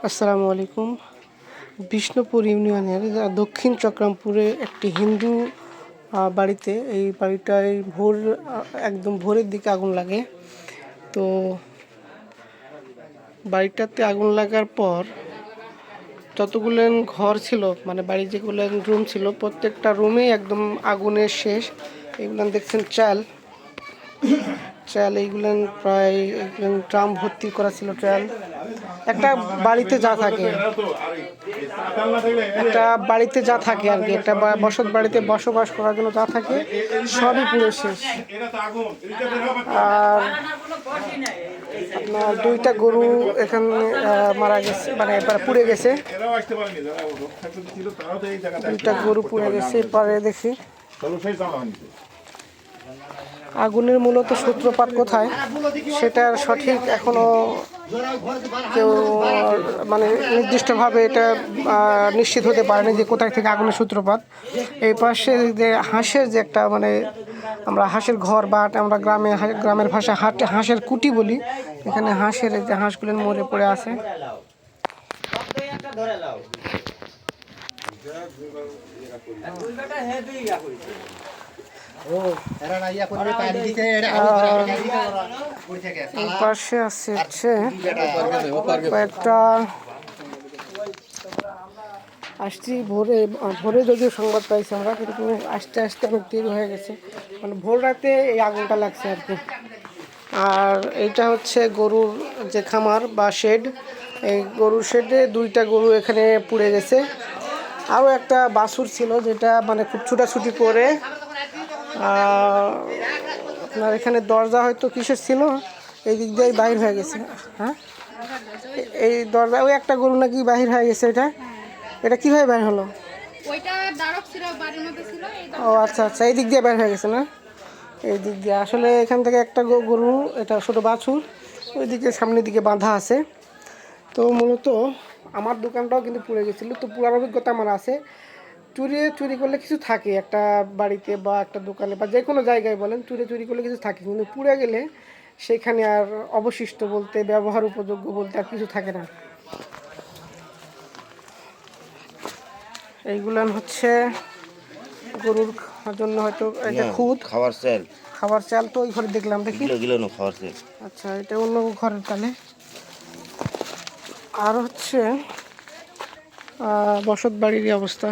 আসসালামু আলাইকুম। বিষ্ণুপুর ইউনিয়নের দক্ষিণ চক্রামপুরে একটি হিন্দু বাড়িতে, এই বাড়িটায় একদম ভোরের দিকে আগুন লাগে। তো বাড়িটাতে আগুন লাগার পর যতগুলো ঘর ছিল, মানে বাড়ি যেগুলো রুম ছিল, প্রত্যেকটা রুমেই একদম আগুনের শেষ। এগুলো দেখছেন চাল এইগুলেন প্রায় ট্রাম ভর্তি করা ছিল চাল। একটা বাড়িতে যা থাকে আর কি, একটা বসত বাড়িতে বসবাস করার জন্য যা থাকে সবই পুরো শেষ। আর আপনার 2টা গরু এখানে মারা গেছে, মানে পুড়ে গেছে। 2টা গরু পুড়ে গেছে। এরপরে দেখি আগুনের মূলত সূত্রপাত কোথায় সেটা সঠিক এখনো কেউ মানে নির্দিষ্টভাবে এটা নিশ্চিত হতে পারেনি যে কোথায় থেকে আগুনের সূত্রপাত। এই পাশে যে হাঁসের যে একটা, মানে আমরা হাঁসের ঘর বা আমরা গ্রামের ভাষা হাঁসের কুটি বলি, এখানে হাঁসের যে হাঁসগুলো মরে পড়ে আছে। পাশে আছে কয়েকটা আসছি ভোরে যদিও সংবাদ পাইছি আমরা, কিন্তু আস্তে আস্তে অনেক দেরি হয়ে গেছে, মানে ভোর রাতে এই আগুনটা লাগছে আর কি। আর এইটা হচ্ছে গরুর যে খামার বা শেড, এই গরুর শেডে 2টা গরু এখানে পুড়ে গেছে। আরও একটা বাছুর ছিল যেটা মানে খুব ছুটাছুটি করে, আপনার এখানে দরজা হয়তো কিসের ছিল, এই দিক দিয়ে বাহির হয়ে গেছে। হ্যাঁ, এই দরজা ওই একটা গরু নাকি বাহির হয়ে গেছে। এটা কীভাবে বের হলো? ও আচ্ছা আচ্ছা, এই দিক দিয়ে বের হয়ে গেছে না, এই দিক দিয়ে। আসলে এখান থেকে একটা গরু, এটা ছোটো বাছুর, ওই দিকে সামনের দিকে বাঁধা আছে। তো মূলত আমার দোকানটাও কিন্তু পুড়ে গেছিলো। তো পুরার অভিজ্ঞতা আমার আছে। চুরি করলে কিছু থাকে একটা বাড়িতে বা একটা দোকানে বা যে কোনো জায়গায় বলেন, চুরি করলে কিছু থাকে, কিন্তু পুড়ে গেলে সেখানে আর অবশিষ্ট বলতে, ব্যবহার উপযোগ্য বলতে আর কিছু থাকে না। এইগুলান হচ্ছে গরুর জন্য হয়তো এটা খুদ খাবার চাল। তো ওই ঘরে দেখলাম, দেখি খাবার চাল। আচ্ছা, এটা অন্য ঘরের তালে। আর হচ্ছে বসত বাড়ির অবস্থা।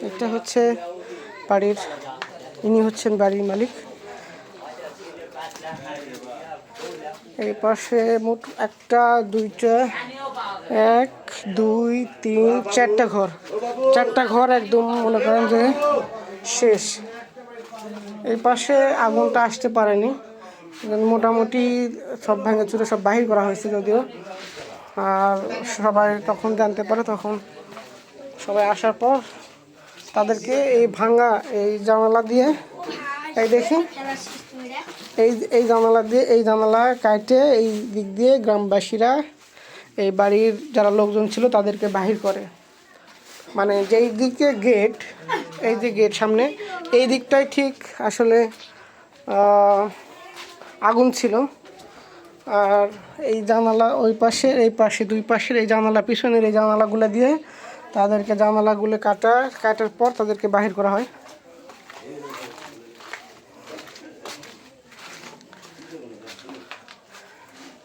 এটা হচ্ছে বাড়ির, ইনি হচ্ছেন বাড়ির মালিক। এই পাশে মোট 1 2 1 2 3 4টা ঘর, 4টা ঘর একদম মনে করেন যে শেষ। এই পাশে আগুনটা আসতে পারেনি, মোটামুটি সব ভাঙে চুরে সব বাহির করা হয়েছে যদিও। আর সবাই তখন জানতে পারে, তখন সবাই আসার পর তাদেরকে এই ভাঙা এই জানালা দিয়ে, এই দেখি এই জানালা কাটে এই দিক দিয়ে গ্রামবাসীরা, এই বাড়ির যারা লোকজন ছিল তাদেরকে বাহির করে। মানে যেই দিকে গেট, এই যে গেট সামনে, এই দিকটাই ঠিক আসলে আগুন ছিল। আর এই জানালা ওই পাশে, এই পাশে 2 পাশের এই জানালা, পিছনের এই জানালাগুলো দিয়ে তাদেরকে জানালাগুলো কাটার পর তাদেরকে বাহির করা হয়।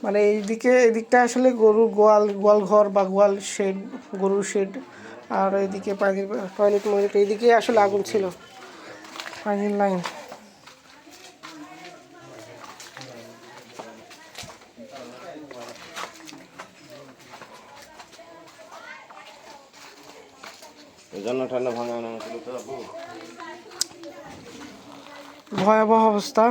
মানে এদিকটা আসলে গরুর গোয়াল ঘর বা গোয়াল শেড, গরুর শেড। আর এইদিকে টয়লেট এইদিকে আসলে আগুন ছিল, পানির লাইন। ভয়াবহ অবস্থা।